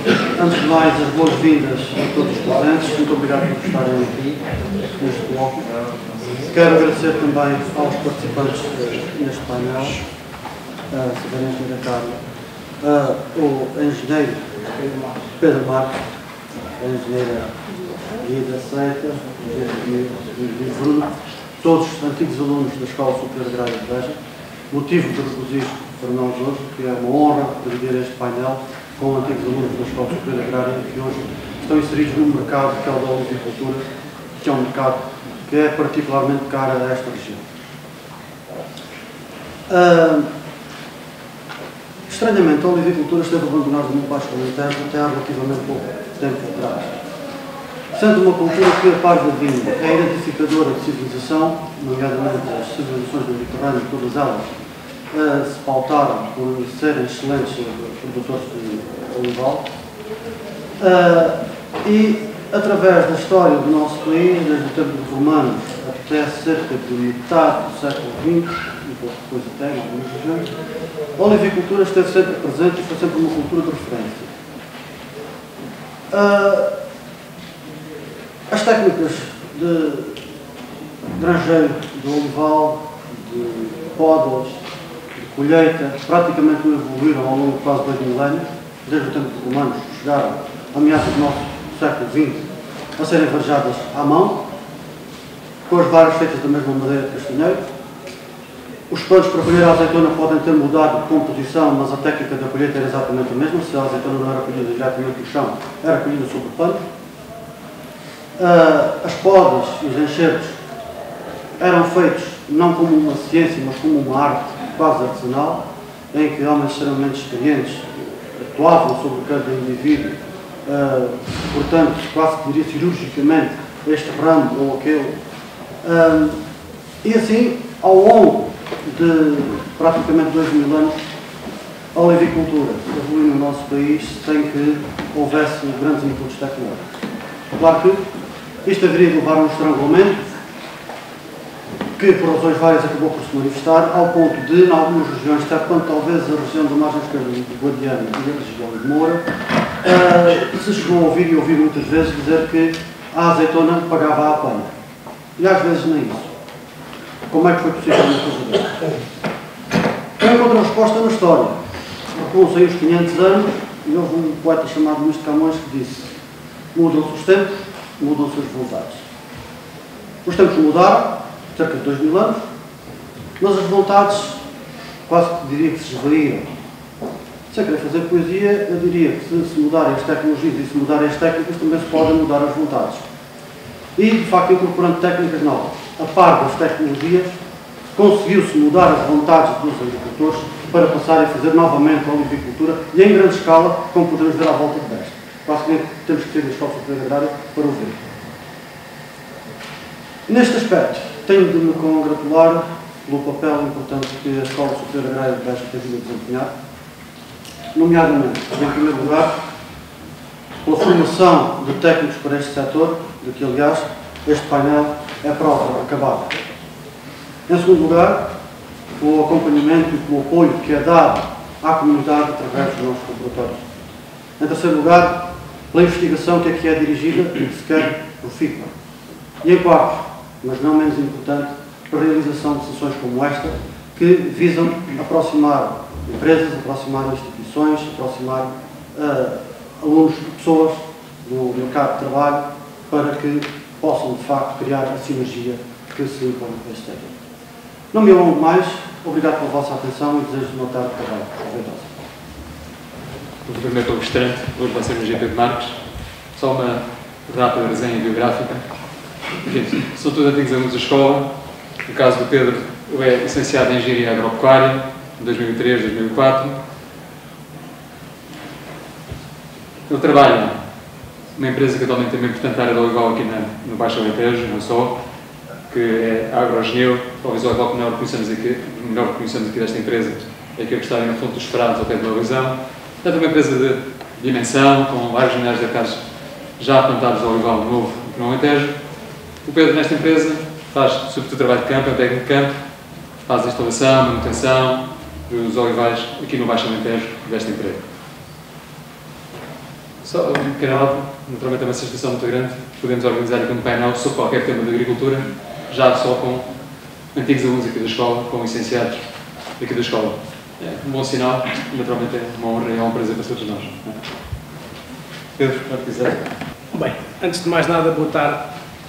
Antes de mais, as boas-vindas a todos os presentes. Muito obrigado por estarem aqui neste bloco. Quero agradecer também aos participantes neste painel, a Sabrina Engenheira Carla, o engenheiro Pedro Marques, a engenheira Guida Seita, o engenheiro Bruno, todos os antigos alunos da Escola Superior Agrária de Beja. Motivo de regozijo para nós hoje, que é uma honra dividir este painel com antigos alunos da Escola Superior Agrária que hoje estão inseridos num mercado que é o da olivicultura, que é um mercado que é particularmente caro a esta região. Estranhamente, a olivicultura esteve abandonada no Baixo Alentejo até há relativamente pouco tempo atrás. Sendo uma cultura que, a par da vinho, é identificadora de civilização, nomeadamente as civilizações do Mediterrâneo, todas elas se pautaram por serem excelentes produtores de olival. E, através da história do nosso país, desde o tempo dos romanos até cerca de metade do século XX, e pouco depois até, em algumas regiões, a olivicultura esteve sempre presente e foi sempre uma cultura de referência. As técnicas de granjeiro, de olival, de podas, de colheita, praticamente não evoluíram ao longo de quase 2 milénios, desde o tempo dos romanos, chegaram a meados do nosso século XX a serem varejadas à mão, com as varas feitas da mesma madeira de castanheiro. Os panos para colher a azeitona podem ter mudado de composição, mas a técnica da colheita era exatamente a mesma. Se a azeitona não era colhida diretamente no chão, era colhida sobre o pano. As podas e os enxertos eram feitos não como uma ciência, mas como uma arte quase artesanal, em que homens extremamente experientes atuavam sobre cada indivíduo, portanto, quase que diria cirurgicamente, este ramo ou aquele. E assim, ao longo de praticamente 2 mil anos, a olivicultura evoluiu no nosso país sem que houvesse grandes inputs tecnológicos. Claro que isto haveria de levar a um estrangulamento, que por razões várias acabou por se manifestar, ao ponto de, em algumas regiões, até quando talvez a região da margem esquerda do Guadiana e a região de Moura, se chegou a ouvir e ouvir muitas vezes dizer que a azeitona pagava a apanha. E às vezes nem isso. Como é que foi possível uma coisa dessa? Eu encontro a resposta na história. Recuam-se aí os 500 anos e houve um poeta chamado Luís de Camões que disse: mudam-se os tempos, mudam-se as vontades. Os tempos mudaram, cerca de 2 mil anos, mas as vontades quase que diria que se esvaíram. Se eu querer fazer poesia, eu diria que se mudarem as tecnologias e se mudarem as técnicas, também se podem mudar as vontades. E, de facto, incorporando técnicas novas, a par das tecnologias, conseguiu-se mudar as vontades dos agricultores para passarem a fazer novamente a olivicultura e em grande escala, como podemos ver à volta de desta. Quase que temos que ter a Escola Superior Agrária para o ver. Neste aspecto, tenho de me congratular pelo papel importante que a Escola Superior Agrária de Beja tem vindo a desempenhar, nomeadamente, em primeiro lugar, pela formação de técnicos para este setor, de que, aliás, este painel é prova acabada. Em segundo lugar, pelo acompanhamento e pelo apoio que é dado à comunidade através dos nossos laboratórios. Em terceiro lugar, pela investigação que aqui é dirigida e que se quer profícua. E em quarto, mas não menos importante, pela realização de sessões como esta, que visam aproximar empresas, aproximar instituições, aproximar alunos, pessoas do mercado de trabalho, para que possam, de facto, criar a sinergia que se impõe neste tema. Não me alongo mais, obrigado pela vossa atenção e desejo uma tarde de trabalho proveitosa. Relativamente ao restaurante, hoje vai ser o Pedro Marques. Só uma rápida resenha biográfica. Enfim, são todos antigos alunos da escola. No caso do Pedro, ele é licenciado em Engenharia Agropecuária, em 2003, 2004. Ele trabalha numa empresa que atualmente também é importante na área do olival aqui no Baixo Alentejo, não só, que é a Agrogeneu. Talvez o olival que melhor reconhecemos aqui desta empresa é que está na Fonte dos Esperados, ao pé de Bela Visão. É uma empresa de dimensão, com vários milhares de hectares já plantados de olival novo no Alentejo. O Pedro, nesta empresa, faz sobretudo trabalho de campo, é um técnico de campo, faz a instalação, manutenção dos olivais aqui no Baixo Alentejo desta empresa. Só uma pequena nota, naturalmente é uma satisfação muito grande. Podemos organizar aqui um painel sobre qualquer tema de agricultura, já só com antigos alunos aqui da escola, com licenciados aqui da escola. É um bom sinal, naturalmente é uma honra e é um prazer para todos nós. Pedro, pode dizer? Bem, antes de mais nada, boa tarde.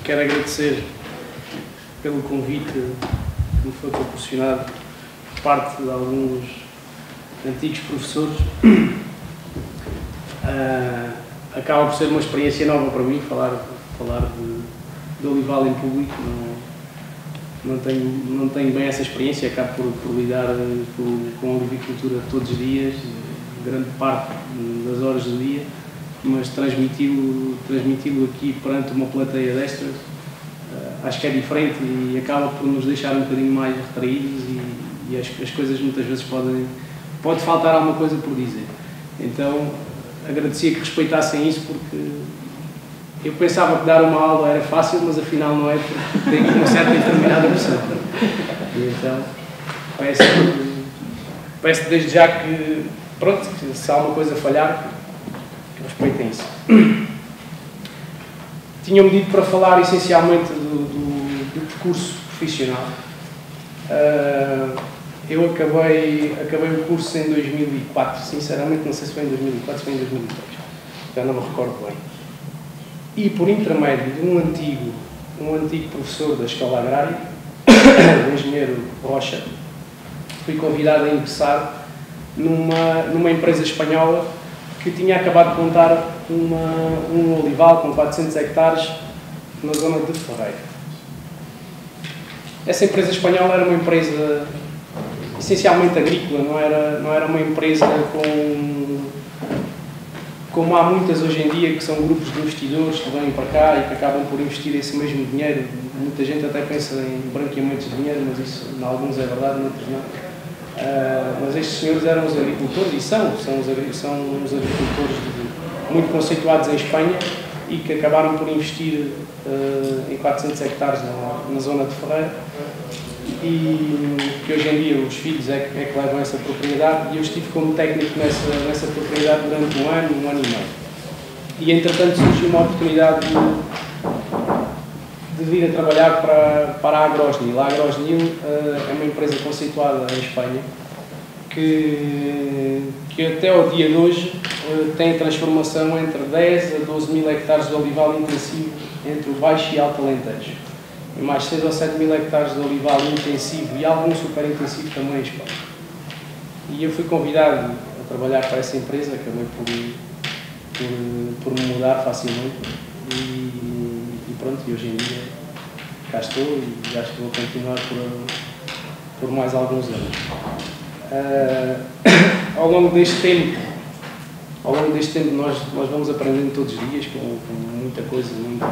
Quero agradecer pelo convite que me foi proporcionado por parte de alguns antigos professores. Acaba por ser uma experiência nova para mim, falar de olival em público. Não tenho bem essa experiência, acabo por lidar com a olivicultura todos os dias, grande parte das horas do dia, mas transmiti-lo aqui perante uma plateia destas, acho que é diferente e acaba por nos deixar um bocadinho mais retraídos e as coisas muitas vezes pode faltar alguma coisa por dizer. Então, agradecia que respeitassem isso, porque eu pensava que dar uma aula era fácil, mas afinal não é, porque tem uma certa e determinada pressão. E então, peço desde já que, pronto, se há alguma coisa a falhar, que respeitem isso. Tinham-me dito para falar essencialmente do percurso profissional. Eu acabei o curso em 2004, sinceramente não sei se foi em 2004, se foi em 2003, já não me recordo bem. E por intermédio de um antigo professor da Escola Agrária, o engenheiro Rocha, fui convidado a ingressar numa empresa espanhola que tinha acabado de montar um olival com 400 hectares na zona de Ferreira. Essa empresa espanhola era uma empresa essencialmente agrícola, não era uma empresa como há muitas hoje em dia, que são grupos de investidores que vêm para cá e que acabam por investir esse mesmo dinheiro. Muita gente até pensa em branqueamentos de dinheiro, mas isso em alguns é verdade, em outros não. Mas estes senhores eram os agricultores, e são os agricultores muito conceituados em Espanha e que acabaram por investir em 400 hectares na zona de Ferreira, e que hoje em dia os filhos é que levam essa propriedade, e eu estive como técnico nessa propriedade durante um ano e meio. E entretanto surgiu uma oportunidade de vir a trabalhar para a Agrosnil. A Agrosnil é uma empresa conceituada em Espanha que até ao dia de hoje tem transformação entre 10 a 12 mil hectares de olival intensivo entre o Baixo e Alto Alentejo, e mais 6 ou 7 mil hectares de olival intensivo e algum super intensivo também em Espanha. E eu fui convidado a trabalhar para essa empresa, acabei por me mudar facilmente e pronto, e hoje em dia cá estou e acho que vou continuar por mais alguns anos. Ao longo deste tempo nós vamos aprendendo todos os dias com muita coisa, muita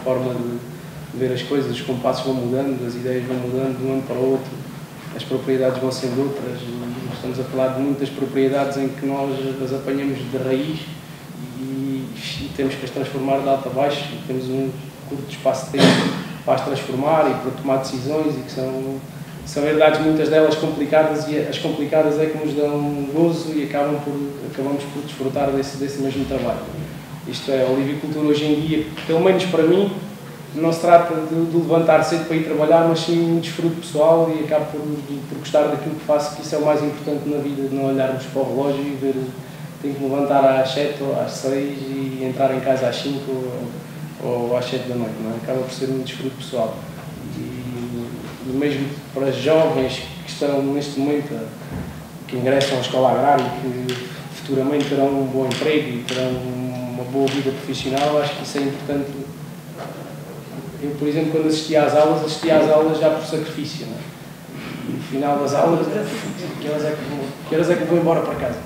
forma de ver as coisas, os compassos vão mudando, as ideias vão mudando de um ano para o outro, as propriedades vão sendo outras, e estamos a falar de muitas propriedades em que nós as apanhamos de raiz e temos que as transformar de alto a baixo, e temos um curto espaço de tempo para as transformar e para tomar decisões, e que são verdades, muitas delas complicadas, e as complicadas é que nos dão gozo e acabamos por desfrutar desse mesmo trabalho. Isto é, a olivicultura hoje em dia, pelo menos para mim, não se trata de levantar cedo para ir trabalhar, mas sim um desfruto pessoal, e acabo por gostar daquilo que faço, que isso é o mais importante na vida, de não olharmos para o relógio e ver, tenho que me levantar às 7 ou às 6 e entrar em casa às 5 ou às 7 da noite, não é? Acaba por ser um desfruto pessoal. E mesmo para jovens que estão neste momento, que ingressam à escola agrária e que futuramente terão um bom emprego e terão uma boa vida profissional, acho que isso é importante. Eu, por exemplo, quando assistia às aulas já por sacrifício, não é? E no final das aulas, que horas é que vou embora para casa?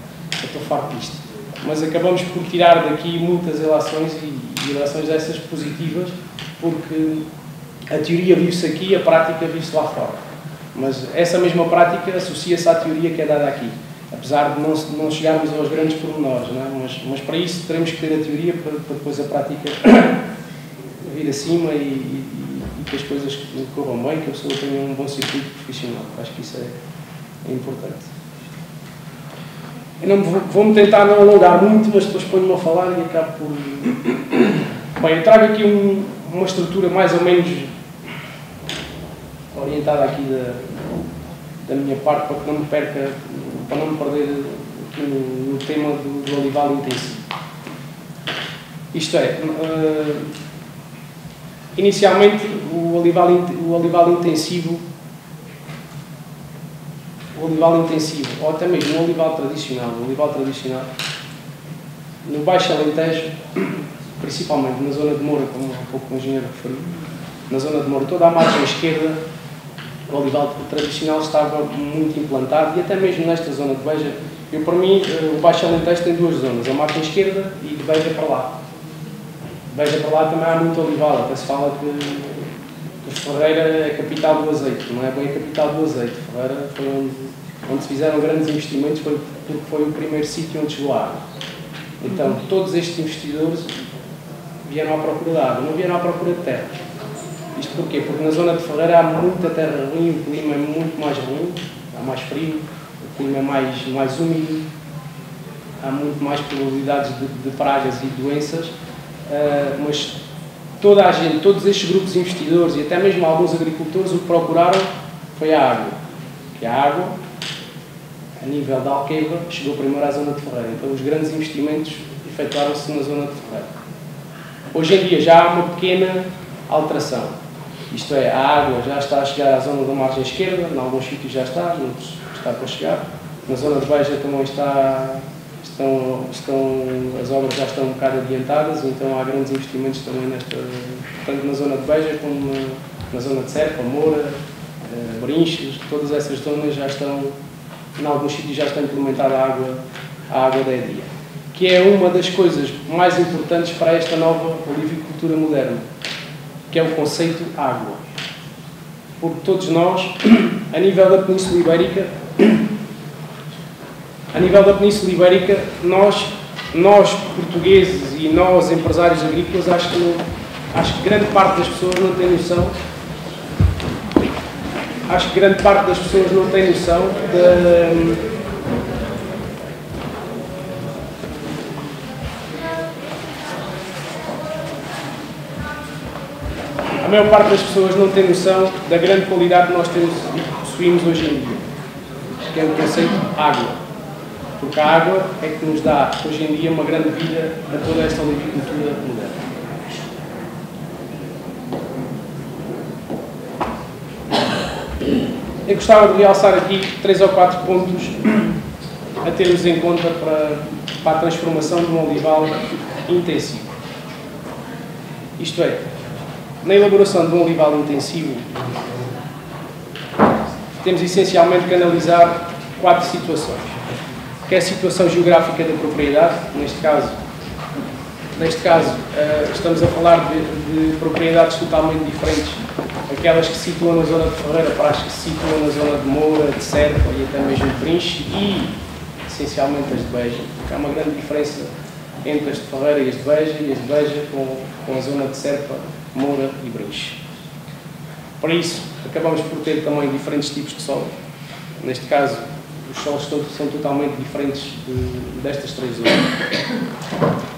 Eu estou farto disto. Mas acabamos por tirar daqui muitas ilações, e ilações dessas positivas, porque a teoria vive-se aqui, a prática vive-se lá fora. Mas essa mesma prática associa-se à teoria que é dada aqui, apesar de não chegarmos aos grandes pormenores, não é? Mas para isso teremos que ter a teoria para depois a prática vir acima e que as coisas corram bem, que a pessoa tenha um bom circuito profissional. Acho que isso é importante. Eu vou-me tentar não alongar muito, mas depois ponho-me a falar e acabo por... Bem, eu trago aqui uma estrutura mais ou menos orientada aqui da minha parte, para que não me perca, para não me perder aqui no tema do olival intensivo. Isto é, inicialmente o olival intensivo, ou até mesmo o olival tradicional, no Baixo Alentejo, principalmente na zona de Moura, como há pouco o engenheiro referiu, na zona de Moura, toda a margem esquerda, o olival tradicional estava muito implantado, e até mesmo nesta zona de Beja, para mim, o Baixo Alentejo tem duas zonas, a margem esquerda e de Beja para lá. De Beja para lá também há muito olival, até se fala que Ferreira é a capital do azeite, não é bem a capital do azeite. Ferreira foi onde se fizeram grandes investimentos, porque foi o primeiro sítio onde chegou a água. Então, todos estes investidores vieram à procura de água, não vieram à procura de terra. Isto porquê? Porque na zona de Ferreira há muita terra ruim, o clima é muito mais ruim, há mais frio, o clima é mais úmido, há muito mais probabilidades de pragas e doenças, mas toda a gente, todos estes grupos de investidores e até mesmo alguns agricultores, o que procuraram foi a água. Que a água, a nível da Alqueva, chegou primeiro à zona de Ferreira. Então os grandes investimentos efetuaram-se na zona de Ferreira. Hoje em dia já há uma pequena alteração. Isto é, a água já está a chegar à zona da margem esquerda, em alguns sítios já está, noutros está para chegar. Na zona de Beja também as obras já estão um bocado adiantadas, então há grandes investimentos também tanto na zona de Beja como na zona de Serpa, Moura, Brinches, todas essas zonas já estão, em alguns sítios já está implementada a água da EDIA, que é uma das coisas mais importantes para esta nova olivicultura moderna, que é o conceito água. Porque todos nós, a nível da Península Ibérica, nós portugueses e nós empresários agrícolas, acho que grande parte das pessoas não tem noção. Acho que grande parte das pessoas não tem noção A maior parte das pessoas não tem noção da grande qualidade que nós temos e possuímos hoje em dia, que é o conceito água. Porque a água é que nos dá, hoje em dia, uma grande vida a toda esta olivicultura moderna. Eu gostava de realçar aqui 3 ou 4 pontos a termos em conta para a transformação de um olival intensivo. Isto é, na elaboração de um olival intensivo, temos essencialmente que analisar 4 situações. Que é a situação geográfica da propriedade, neste caso estamos a falar de propriedades totalmente diferentes, aquelas que se situam na zona de Ferreira para as que se situam na zona de Moura, de Serpa e até mesmo de Brinche e, essencialmente, as de Beja, porque há uma grande diferença entre as de Ferreira e as de Beja com a zona de Serpa, Moura e Brinche. Por isso, acabamos por ter também diferentes tipos de solos. Neste caso, os solos são totalmente diferentes destas 3 zonas.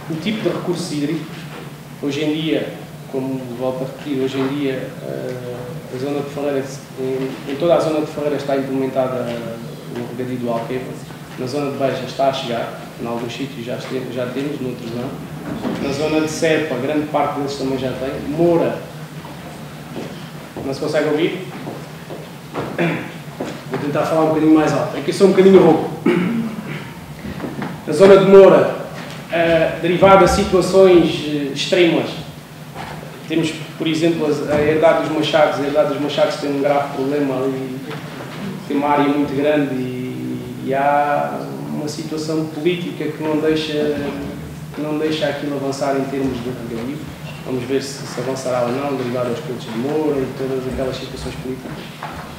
O tipo de recursos hídricos, hoje em dia, como volto a repetir, hoje em dia a zona de Ferreira, em toda a zona de Ferreira está implementada o regadio do Alqueva. Na zona de Beja está a chegar, em alguns sítios já temos, noutros não. Na zona de Serpa, grande parte deles também já tem. Moura, não se consegue ouvir? Vou tentar falar um bocadinho mais alto. Aqui sou um bocadinho rouco. Na zona de Moura, derivado a situações extremas, temos, por exemplo, a herdade dos Machados. A herdade dos Machados tem um grave problema ali, tem uma área muito grande e há uma situação política que não deixa aquilo avançar em termos de regadio. Vamos ver se avançará ou não, derivado aos pontos de Moura e todas aquelas situações políticas,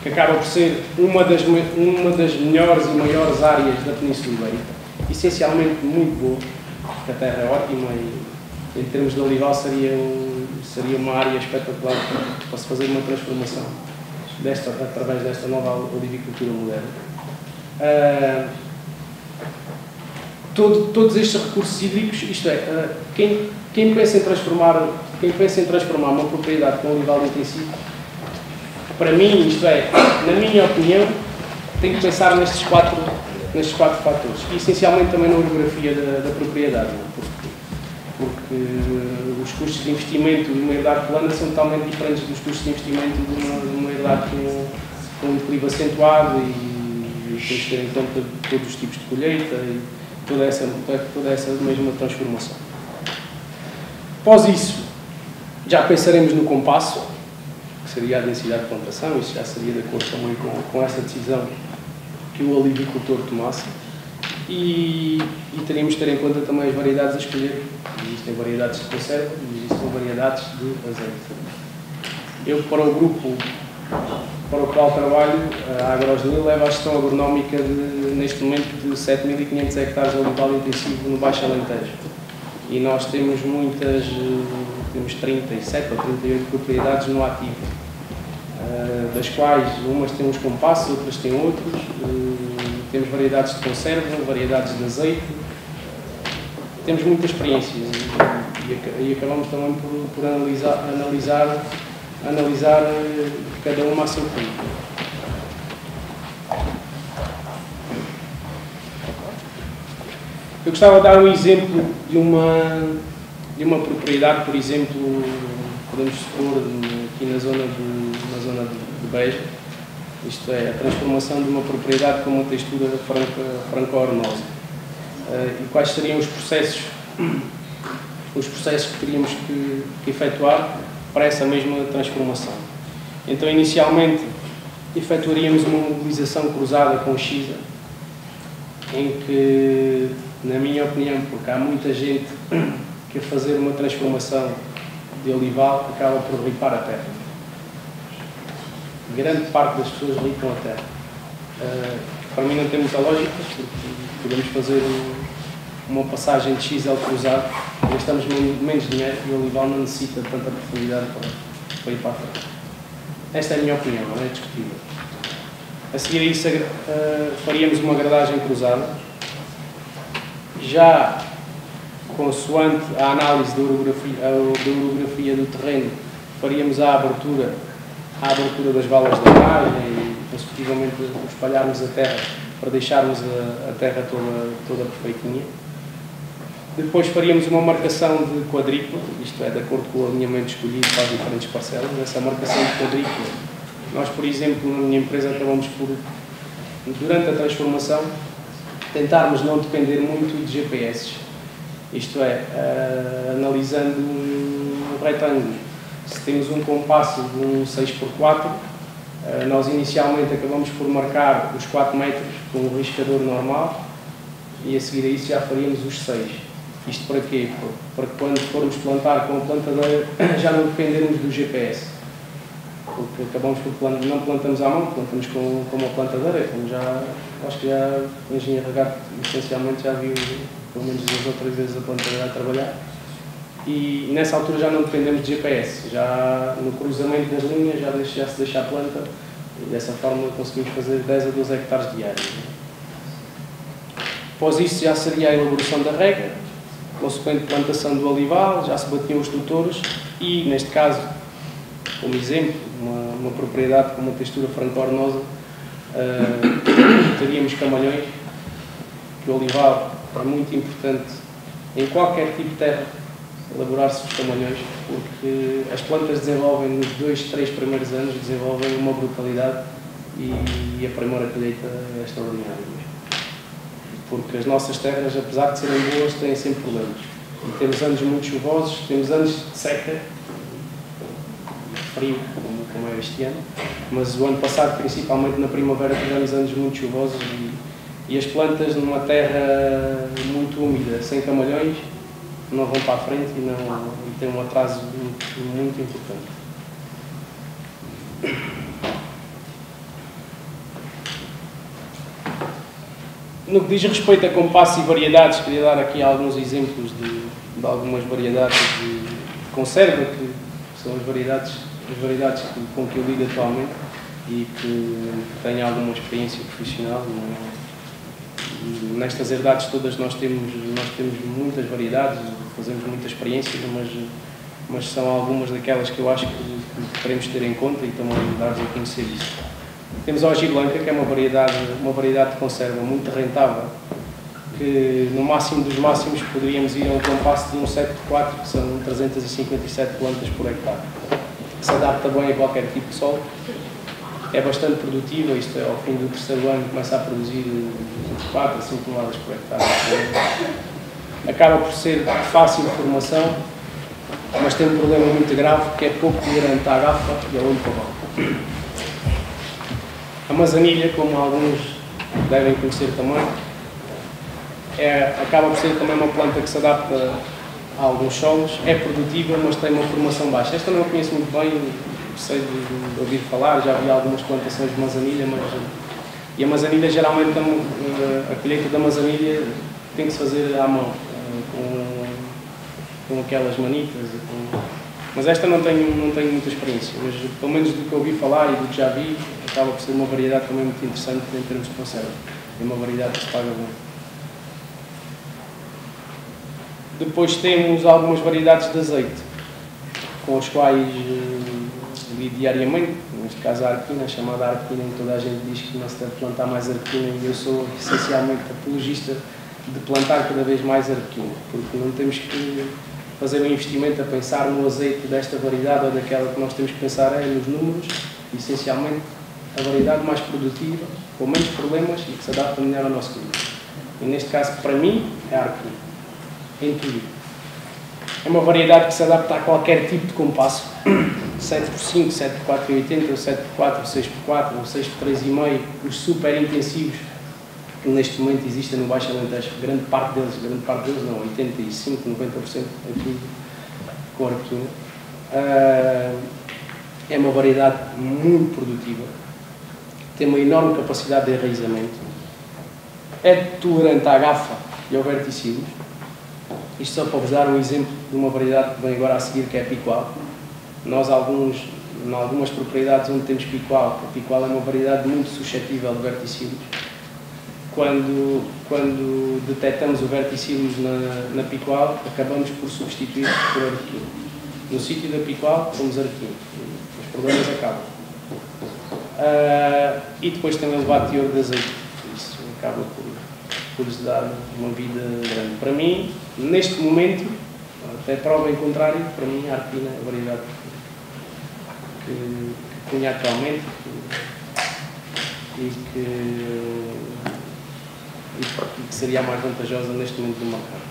que acaba por ser uma das melhores e maiores áreas da Península Ibérica, essencialmente muito boa, porque a terra é ótima e em termos de olival seria uma área espetacular para se fazer uma transformação através desta nova olivicultura moderna. todos estes recursos hídricos, isto é, quem pensa em transformar uma propriedade com olival intensivo, para mim, isto é, na minha opinião, tem que pensar nestes quatro fatores. E essencialmente também na orografia da propriedade, porque os custos de investimento de uma herdade plana são totalmente diferentes dos custos de investimento de uma herdade com um declive acentuado, e temos que ter em conta todos os tipos de colheita e toda essa mesma transformação. Após isso, já pensaremos no compasso, que seria a densidade de plantação. Isso já seria de acordo também com essa decisão que o olivicultor tomasse, e teríamos que ter em conta também as variedades a escolher. Existem variedades de conserva e existem variedades de azeite. Eu, para o grupo para o qual trabalho, a AgroGenil leva a gestão agronómica neste momento de 7.500 hectares de olival intensivo no Baixo Alentejo. E nós temos temos 37 ou 38 propriedades no ativo, das quais umas têm uns compassos, outras têm outros. Temos variedades de conserva, variedades de azeite. Temos muita experiência e acabamos também por analisar cada uma a seu tempo. Eu gostava de dar um exemplo de uma propriedade, por exemplo, podemos supor aqui na zona de Beja, isto é, a transformação de uma propriedade com uma textura franco-arenosa. E quais seriam os processos que teríamos que efetuar para essa mesma transformação? Então, inicialmente, efetuaríamos uma mobilização cruzada com Xisa, em que, na minha opinião, porque há muita gente que a fazer uma transformação de olival acaba por ripar a terra. Grande parte das pessoas ripam a terra. Para mim não tem muita lógica, porque podemos fazer uma passagem de XL cruzado, gastamos menos dinheiro e o olival não necessita de tanta profundidade para ir para a terra. Esta é a minha opinião, não é discutível. A seguir a isso, faríamos uma gradagem cruzada, já consoante a análise da orografia do terreno, faríamos a abertura das valas da margem e, consecutivamente, espalharmos a terra para deixarmos a terra toda perfeitinha. Depois faríamos uma marcação de quadrícula, isto é, de acordo com o alinhamento escolhido para as diferentes parcelas. Essa marcação de quadrícula, nós, por exemplo, na minha empresa, acabamos por, durante a transformação, tentarmos não depender muito de GPS. Isto é, analisando um retângulo, se temos um compasso de um 6x4, nós inicialmente acabamos por marcar os 4 metros com o riscador normal e a seguir a isso já faríamos os 6. Isto para quê? Para que quando formos plantar com a plantadeira já não dependermos do GPS. Porque acabamos por não plantamos à mão, plantamos com uma plantadeira, como acho que já o engenheiro Regato essencialmente já viu pelo menos 2 ou 3 vezes a plantadeira a trabalhar. E nessa altura já não dependemos de GPS, já no cruzamento das linhas já se deixa a planta e dessa forma conseguimos fazer 10 a 12 hectares diários. Após isso já seria a elaboração da rega, consequente plantação do olival, já se batiam os tutores e, neste caso, como exemplo, uma propriedade com uma textura franco-arenosa, teríamos camalhões, que o olival é muito importante em qualquer tipo de terra, elaborar-se os camalhões, porque as plantas desenvolvem nos 2, 3 primeiros anos, desenvolvem uma brutalidade e a primeira colheita é extraordinária. Porque as nossas terras, apesar de serem boas, têm sempre problemas. E temos anos muito chuvosos, temos anos de seca, frio, como é este ano, mas o ano passado, principalmente na primavera, tivemos anos muito chuvosos e as plantas numa terra muito úmida, sem camalhões, não vão para a frente e têm um atraso muito importante. No que diz respeito a compasso e variedades, queria dar aqui alguns exemplos de algumas variedades de conserva, que são as variedades com que eu lido atualmente e que tenho alguma experiência profissional nestas herdades todas nós temos muitas variedades, fazemos muitas experiências, mas são algumas daquelas que eu acho que queremos ter em conta e também dar-vos a conhecer isso. Temos a Ogi Blanca, que é uma variedade de conserva muito rentável, que no máximo dos máximos poderíamos ir a um compasso de um 7x4, que são 357 plantas por hectare, que se adapta bem a qualquer tipo de solo. É bastante produtiva, isto é, ao fim do terceiro ano começa a produzir 4 a 5 toneladas por hectare. Acaba por ser de fácil formação, mas tem um problema muito grave, que é pouco tolerante à gafa e ao olho pavão. A manzanilha, como alguns devem conhecer também, acaba por ser também uma planta que se adapta a alguns solos, é produtiva, mas tem uma formação baixa. Esta não a conheço muito bem, sei de ouvir falar, já vi algumas plantações de manzanilha, e a manzanilha, geralmente, a colheita da manzanilha tem que se fazer à mão, com aquelas manitas, mas esta não tenho muita experiência, mas pelo menos do que ouvi falar e do que já vi, acaba por ser uma variedade também muito interessante em termos de conserva. É uma variedade que se paga bem. Depois temos algumas variedades de azeite, com as quais lido diariamente, neste caso a arquina, a chamada arquina, em que toda a gente diz que não se deve plantar mais arquina, e eu sou essencialmente apologista de plantar cada vez mais arquina, porque não temos que fazer um investimento a pensar no azeite desta variedade ou daquela. Que nós temos que pensar nos números, essencialmente a variedade mais produtiva, com menos problemas e que se adapta melhor ao nosso clima. E neste caso, para mim, é a arquina, em tudo. É uma variedade que se adapta a qualquer tipo de compasso, 7x5, 7x4,80, 7x4, 6x4, 6x3,5, os super intensivos que neste momento existem no Baixo Alentejo, grande parte deles não, 85, 90% é tudo com arquina. É uma variedade muito produtiva, tem uma enorme capacidade de enraizamento, é tolerante à gafa e ao verticídio. Isto só para vos dar um exemplo de uma variedade que vem agora a seguir, que é a picual. Nós, em algumas propriedades onde temos picual, a picual é uma variedade muito suscetível de verticílios. Quando detectamos o verticílios na picual, acabamos por substituir por arquina. No sítio da picual, pomos arquina. Os problemas acabam. E depois tem um elevado teor de azeite. Isso acaba por lhes dar uma vida grande. Para mim, neste momento, até prova em contrário, para mim a arquina é a variedade que tinha atualmente e que seria a mais vantajosa neste momento do mercado.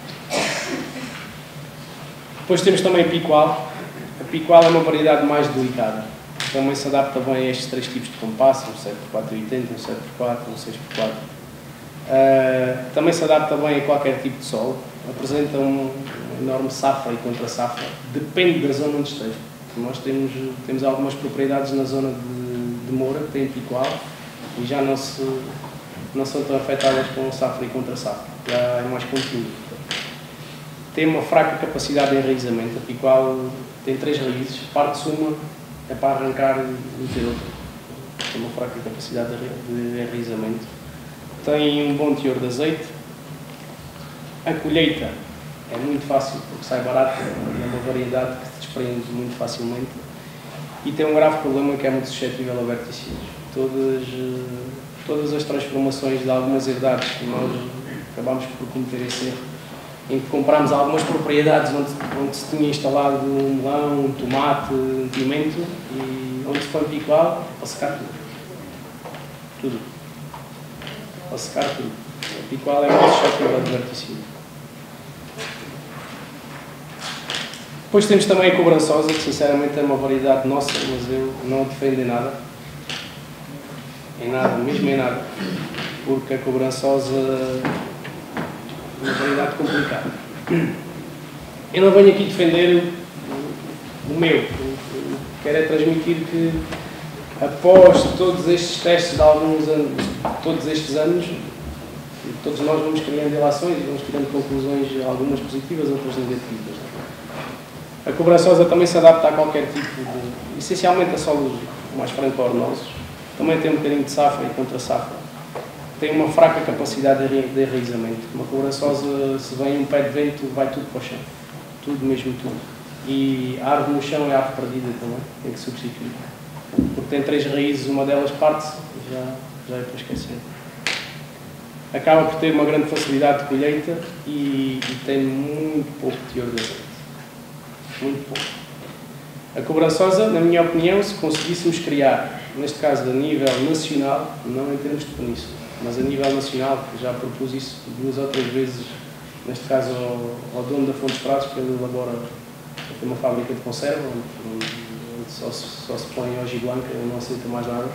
Depois temos também a picual. A picual é uma variedade mais delicada. Também se adapta bem a estes três tipos de compasso, um 7x4,80, um 7x4, um 6x4. Também se adapta bem a qualquer tipo de solo. Apresenta uma enorme safra e contra-safra. Depende da zona onde esteja. Nós temos algumas propriedades na zona de Moura que têm picual e já não são tão afetadas com safra e contra-safra. Já é mais contínuo. Tem uma fraca capacidade de enraizamento. A picual tem 3 raízes. Parte-se uma é para arrancar e meter outra. Tem uma fraca capacidade de enraizamento. Tem um bom teor de azeite. A colheita é muito fácil porque sai barato. É uma variedade que se desprende muito facilmente. E tem um grave problema que é muito suscetível a verticídios. Todas as transformações de algumas herdades que nós acabámos por cometer esse erro, em que comprámos algumas propriedades onde se tinha instalado um melão, um tomate, um pimento, e onde se foi picual, para secar tudo. Tudo. Para secar tudo. A picual é muito suscetível de verticídio. Depois temos também a cobrançosa, que sinceramente é uma variedade nossa, mas eu não a defendo em nada. Em nada, mesmo em nada. Porque a cobrançosa é uma variedade complicada. Eu não venho aqui defender o meu. Quero é transmitir que, após todos estes testes de alguns anos, todos estes anos, todos nós vamos criando relações e vamos criando conclusões, algumas positivas, outras negativas. A cobrançosa também se adapta a qualquer tipo de... essencialmente a solos mais franco-ornosos. Também tem um bocadinho de safra e contra-safra. tem uma fraca capacidade de enraizamento. Uma couraçosa, se vem um pé de vento, vai tudo para o chão. Tudo, mesmo tudo. E a árvore no chão é a árvore perdida também, tem que substituir. Porque tem 3 raízes, uma delas parte-se, já é para esquecer. Acaba por ter uma grande facilidade de colheita e tem muito pouco teor de azeite. Muito pouco. A couraçosa, na minha opinião, se conseguíssemos criar, neste caso a nível nacional, não em termos de península, mas a nível nacional, que já propus isso 2 ou 3 vezes, neste caso ao dono da Fontes Prados, que ele elabora, tem uma fábrica de conserva, onde só se põe hoje blanca, ele não aceita mais nada.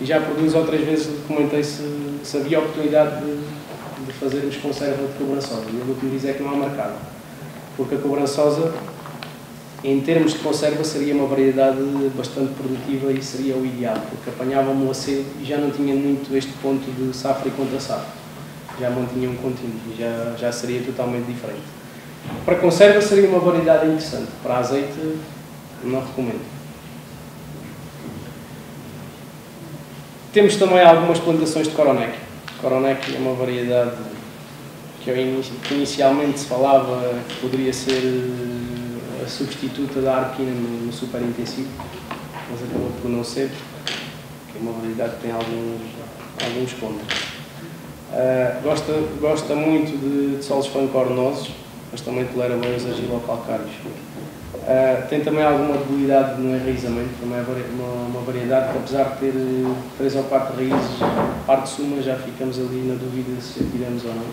E já por 2 ou 3 vezes comentei se havia oportunidade de fazermos conserva de cobrançosa. E ele o que me diz é que não há mercado. Porque a cobrançosa, em termos de conserva, seria uma variedade bastante produtiva e seria o ideal, porque apanhava-me o acedo e já não tinha muito este ponto de safra e contra safra. Já mantinha um contínuo e já seria totalmente diferente. Para conserva seria uma variedade interessante. Para azeite, não recomendo. Temos também algumas plantações de Coroneck. Coroneck é uma variedade que inicialmente se falava que poderia ser a substituta da Arquina no super intensivo, mas acabou por não ser, que é uma variedade que tem alguns contras. Gosta muito de solos pancornosos, mas também tolera bem os argilocalcários. Tem também alguma debilidade no enraizamento, também é uma variedade que, apesar de ter 3 ou 4 raízes, parte suma, já ficamos ali na dúvida se a tiramos ou não.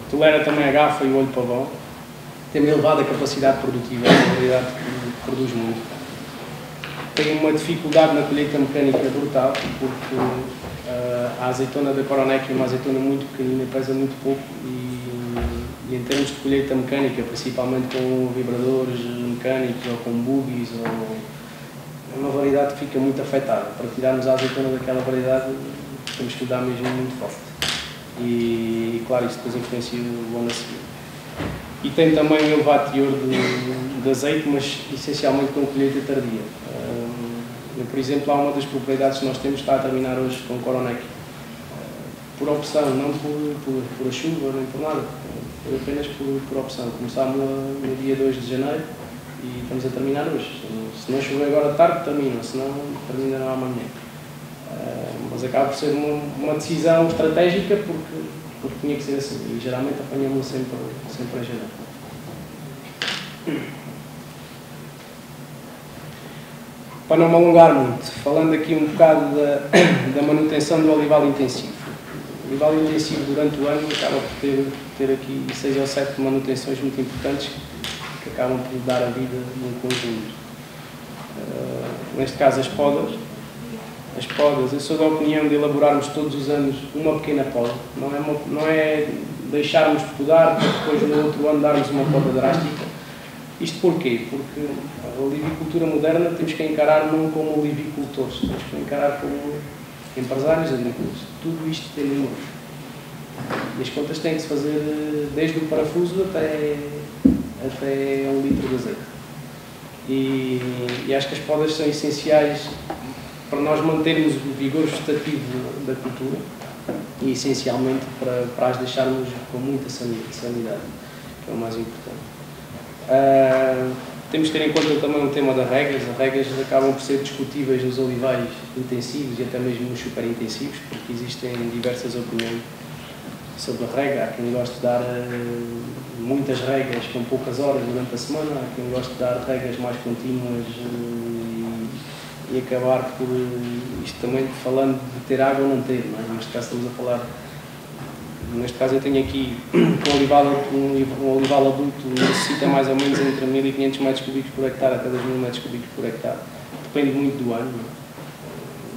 Tolera também a gafa e o olho pavão. Tem uma elevada capacidade produtiva, é uma variedade que produz muito. Tem uma dificuldade na colheita mecânica brutal, porque a azeitona da Coroneck é uma azeitona muito pequenina, pesa muito pouco e em termos de colheita mecânica, principalmente com vibradores mecânicos ou com boogies, é uma variedade que fica muito afetada. Para tirarmos a azeitona daquela variedade, temos que dar mesmo muito forte. E claro, isso depois influencia o ano a seguir. E tem também um elevado teor de azeite, mas essencialmente com colheita tardia. Por exemplo, há uma das propriedades que nós temos que está a terminar hoje com Coroneck. Por opção, não por a chuva, nem por nada. Foi apenas por opção. Começámos no dia 2 de janeiro e estamos a terminar hoje. Se não chover agora de tarde, termina, senão terminará amanhã. Mas acaba por ser uma decisão estratégica porque tinha que ser assim. E geralmente apanhamos sempre a janeiro. Para não me alongar muito, falando aqui um bocado da manutenção do olival intensivo. O olival intensivo durante o ano acaba por ter aqui 6 ou 7 manutenções muito importantes que acabam por dar a vida num conjunto. Neste caso as podas. As podas, eu sou da opinião de elaborarmos todos os anos uma pequena poda. Não é deixarmos de podar para depois no outro ano darmos uma poda drástica. Isto porquê? Porque a olivicultura moderna temos que encarar não como olivicultores, temos que encarar como empresários agrícolas. Tudo isto tem números. E as contas têm que se fazer desde o parafuso até 1 litro de azeite. E acho que as podas são essenciais para nós mantermos o vigor vegetativo da cultura e essencialmente para as deixarmos com muita sanidade, que é o mais importante. Temos que ter em conta também o tema das regras. As regras acabam por ser discutíveis nos olivais intensivos e até mesmo nos super intensivos, porque existem diversas opiniões sobre a regra. Há quem goste de dar muitas regras com poucas horas durante a semana, há quem goste de dar regras mais contínuas e acabar por isto também falando de ter água ou não ter, não é? Neste caso estamos a falar. Neste caso eu tenho aqui um olival adulto necessita mais ou menos entre 1.500 metros cúbicos por hectare até 2.000 metros cúbicos por hectare. Depende muito do ano.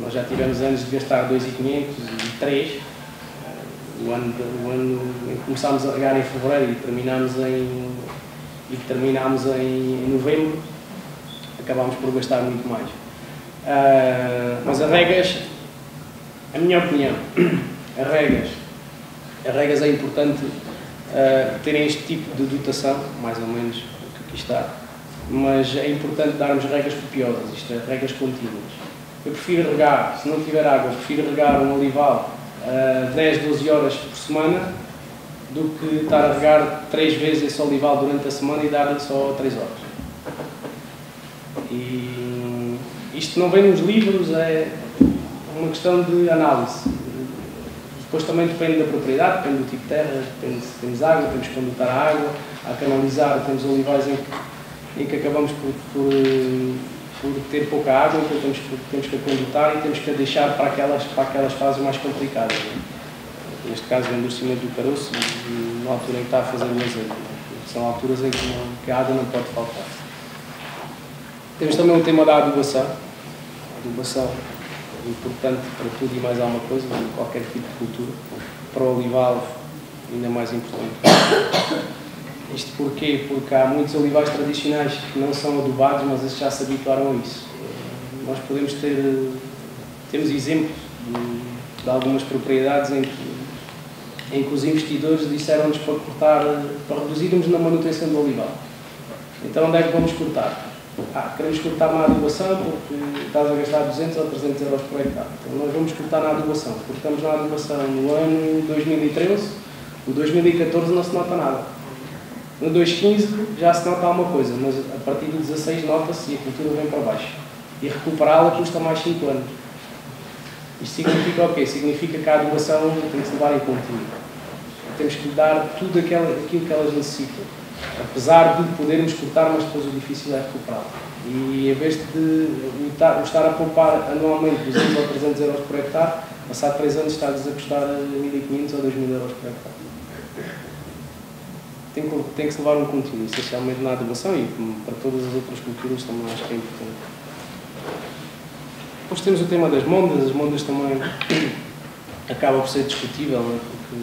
Nós já tivemos anos de gastar 2.500 e 3. O ano em que começámos a regar em fevereiro e terminámos em novembro, acabámos por gastar muito mais. Mas as regras, a minha opinião, as regras é importante terem este tipo de dotação, mais ou menos o que aqui está, mas é importante darmos regras copiosas, isto é, regras contínuas. Eu prefiro regar, se não tiver água, prefiro regar um olival 10, 12 horas por semana do que estar a regar 3 vezes esse olival durante a semana e dar-lhe só 3 horas. E isto não vem nos livros, é uma questão de análise. Depois também depende da propriedade, depende do tipo de terra, depende se temos água, temos que condutar a água, há que analisar, temos olivais em que acabamos por ter pouca água, então temos que a condutar e temos que a deixar para aquelas fases mais complicadas. Neste caso, o endurecimento do caroço, na altura em que está a fazer o lazer. São alturas em que a água não pode faltar. Temos também o tema da adubação. A adubação é importante para tudo e mais alguma coisa, qualquer tipo de cultura. Para o olival, ainda mais importante. Isto porquê? Porque há muitos olivais tradicionais que não são adubados, mas esses já se habituaram a isso. Nós temos exemplos de algumas propriedades em que os investidores disseram-nos para reduzirmos na manutenção do olival. Então onde é que vamos cortar? Queremos cortar na adubação porque estás a gastar 200 ou 300 euros por hectare. Então nós vamos cortar na adubação. Cortamos na adubação no ano 2013, no 2014 não se nota nada. No 2015 já se nota alguma coisa, mas a partir do 16 nota-se e a cultura vem para baixo. E recuperá-la custa mais 5 anos. Isto significa o quê? Significa que a adubação tem que se levar em contínuo. Temos que lhe dar tudo aquilo que elas necessitam. Apesar de podermos cortar, mas depois o difícil é recuperá-la. E em vez de estar a poupar anualmente 200 ou 300 euros por hectare, passado 3 anos está-lhes a custar 1.500 ou 2.000 euros por hectare. Tem que se levar um contínuo, essencialmente na adubação e para todas as outras culturas também acho que é importante. Depois temos o tema das mondas. As mondas também acaba por ser discutível, não é? Porque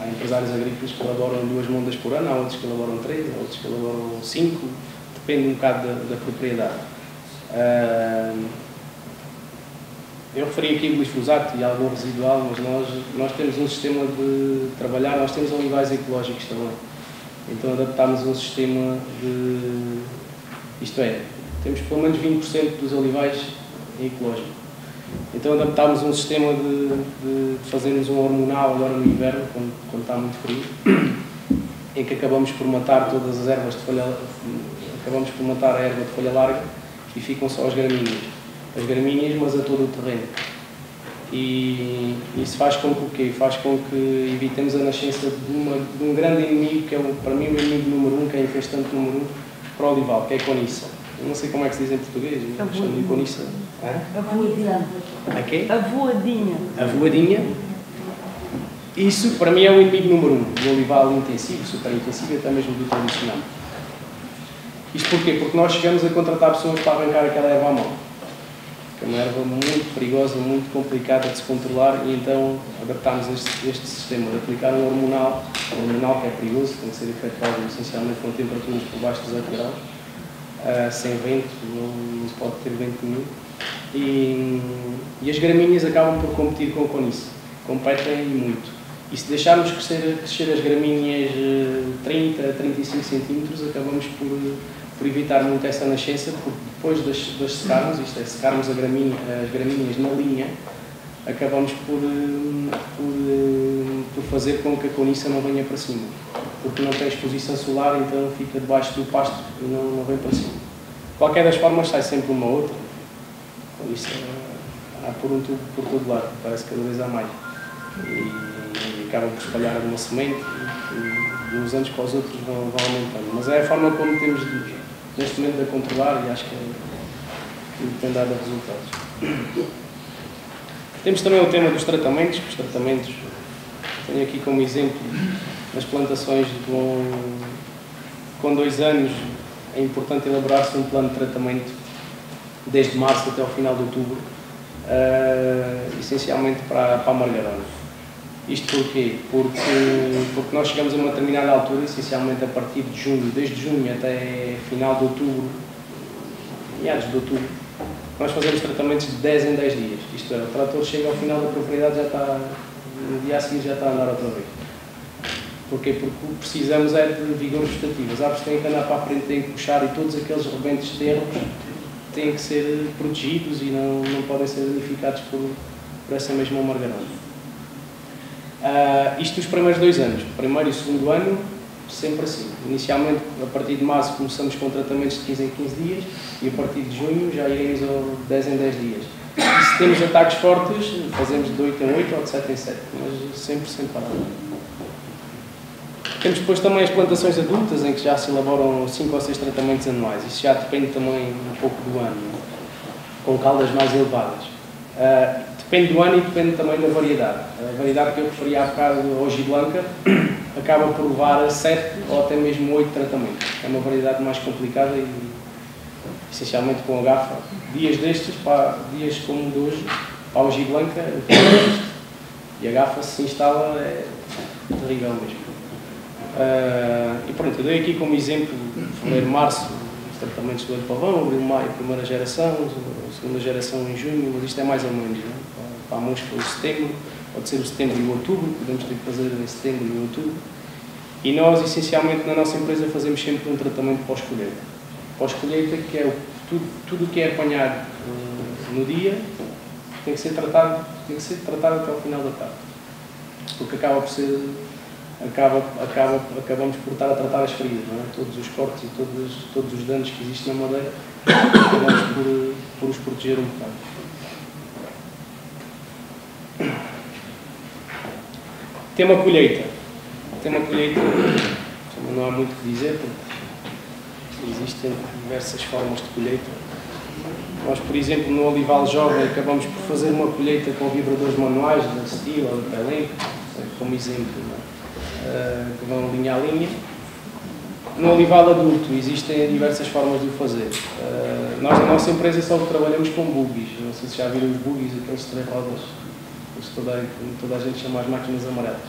há empresários agrícolas que elaboram 2 mondas por ano, há outros que elaboram 3, há outros que elaboram 5, depende um bocado da propriedade. Eu referi aqui o glifosato e algum residual, mas nós temos um sistema de trabalhar, nós temos olivais ecológicos também. Então adaptámos um sistema de... Isto é, temos pelo menos 20% dos olivais ecológicos. Então adaptámos um sistema de fazermos um hormonal agora no inverno, quando está muito frio, em que acabamos por matar todas as ervas de folha... Acabamos por matar a erva de folha larga e ficam só as gramíneas. As gramíneas, mas a todo o terreno. E isso faz com que o quê? Faz com que evitemos a nascença de um grande inimigo, que é para mim o inimigo número 1, que é a infestante número 1 para o olival, que é a coniça. Eu não sei como é que se diz em português, mas chamo de coniça. A voadinha. A quê? A voadinha. A voadinha. Isso para mim é o inimigo número 1 do olival intensivo, super intensivo e até mesmo do tradicional. Isto porquê? Porque nós chegamos a contratar pessoas para arrancar aquela erva à mão. É uma erva muito perigosa, muito complicada de se controlar e então adaptámos este sistema de aplicar um hormonal que é perigoso, tem que ser efetuado essencialmente com temperaturas por baixo de 0 graus, sem vento, não se pode ter vento nenhum. E as gramíneas acabam por competir com a coniça, competem e muito. E se deixarmos crescer as gramíneas 30 a 35 centímetros, acabamos por evitar muito essa nascença, porque depois das secarmos, isto é, secarmos as gramíneas na linha, acabamos por fazer com que a coniça não venha para cima, porque não tem exposição solar, então fica debaixo do pasto e não vem para cima. De qualquer das formas sai sempre uma outra, coniça há por todo lado, parece que cada vez há mais, e acaba por espalhar uma semente e de uns anos para os outros vão aumentando, mas é a forma como temos neste momento a controlar e acho que tem dado resultados. Temos também o tema dos tratamentos, que os tratamentos, tenho aqui como exemplo, nas plantações com 2 anos, é importante elaborar-se um plano de tratamento desde março até ao final de outubro, essencialmente para a margarona. Isto porquê? Porque nós chegamos a uma determinada altura, essencialmente a partir de junho, desde junho até final de outubro, meados de outubro, nós fazemos tratamentos de 10 em 10 dias. Isto é, o trator chega ao final da propriedade, no dia a seguir já está a andar outra vez. Porquê? Porque o que precisamos é de vigor vegetativo. As árvores têm que andar para a frente, têm que puxar e todos aqueles rebentes de erros têm que ser protegidos e não podem ser danificados por essa mesma margarona. Isto nos primeiros 2 anos, o primeiro e o segundo ano, sempre assim. Inicialmente, a partir de março, começamos com tratamentos de 15 em 15 dias e a partir de junho já iremos ao 10 em 10 dias. E se temos ataques fortes, fazemos de 8 em 8 ou de 7 em 7, mas sempre sem parar. Temos depois também as plantações adultas, em que já se elaboram 5 ou 6 tratamentos anuais. Isso já depende também um pouco do ano, com caldas mais elevadas. Depende do ano e depende também da variedade. A variedade que eu referi há bocado, hoje blanca, acaba por levar a 7 ou até mesmo 8 tratamentos. É uma variedade mais complicada e essencialmente com a gafa. Dias destes, dias como o de hoje, para a hoje blanca, e a gafa se instala, é terrível mesmo. E pronto, eu dei aqui como exemplo, fevereiro, março, os tratamentos do ano pavão, abril, maio, primeira geração, segunda geração em junho, mas isto é mais ou menos, né? Para a mosca o setembro, pode ser o setembro e o outubro, podemos ter que fazer em setembro e em outubro. E nós, essencialmente, na nossa empresa fazemos sempre um tratamento pós-colheita. Pós-colheita, que é tudo o que é apanhado no dia, tem que ser tratado até ao final da tarde. Porque acaba por ser... acabamos por estar a tratar as feridas, não é? Todos os cortes e todos os danos que existem na madeira, acabamos por os proteger um bocado. Tema colheita, não há muito o que dizer, porque existem diversas formas de colheita. Nós, por exemplo, no olival jovem, acabamos por fazer uma colheita com vibradores manuais, da Steel ou da Pelém, como exemplo, que vão linha a linha. No olival adulto existem diversas formas de o fazer. Nós, na nossa empresa, só trabalhamos com buggies. Não sei se já viram os buggies, aqueles 3 rodas, toda a gente chama as máquinas amarelas.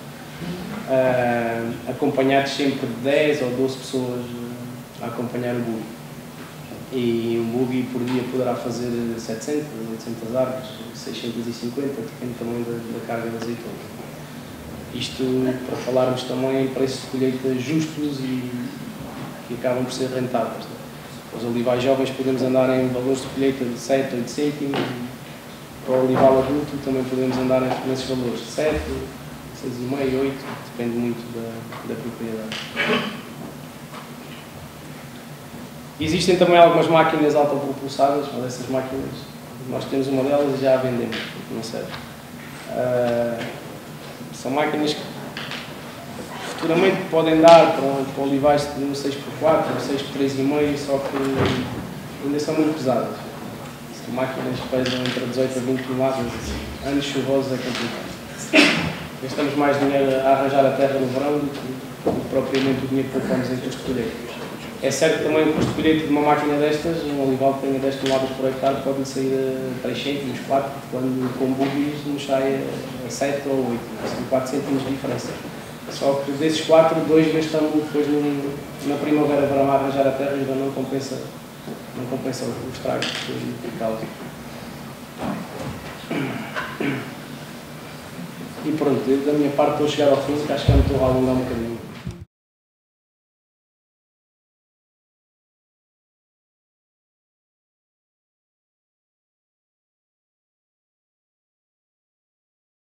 Acompanhados sempre de 10 ou 12 pessoas a acompanhar o buggy. E um buggy por dia poderá fazer 700, 800 árvores, 650, depende também da carga de azeitona. Isto para falarmos também em preços de colheita justos e que acabam por ser rentáveis. Os olivais jovens podemos andar em valores de colheita de 7, 8 cêntimos, e para o olival adulto também podemos andar nesses valores de 7, 6,5, 8, depende muito da propriedade. Existem também algumas máquinas autopropulsadas, mas essas máquinas, nós temos uma delas e já a vendemos, porque não serve. São máquinas que futuramente podem dar para olivais de 6x4, 6x3,5, só que ainda são muito pesadas. São máquinas que pesam entre 18 a 20 toneladas, anos chuvosos é complicado. Gastamos mais dinheiro a arranjar a terra no verão do que propriamente o dinheiro que poupamos em custo de colheita. É certo que também o custo de colheita de uma máquina destas, um olival que tenha 10 toneladas por hectare, pode sair a 3 cêntimos, 4, quando com buggies nos sai a 7 ou 8, são 4 cêntimos de diferença. Só que desses 4, 2 gastamos depois na primavera para arranjar a terra e ainda não compensa o estrago que causa. E pronto, da minha parte estou a chegar ao fim, que acho que já me estou a alongar um bocadinho.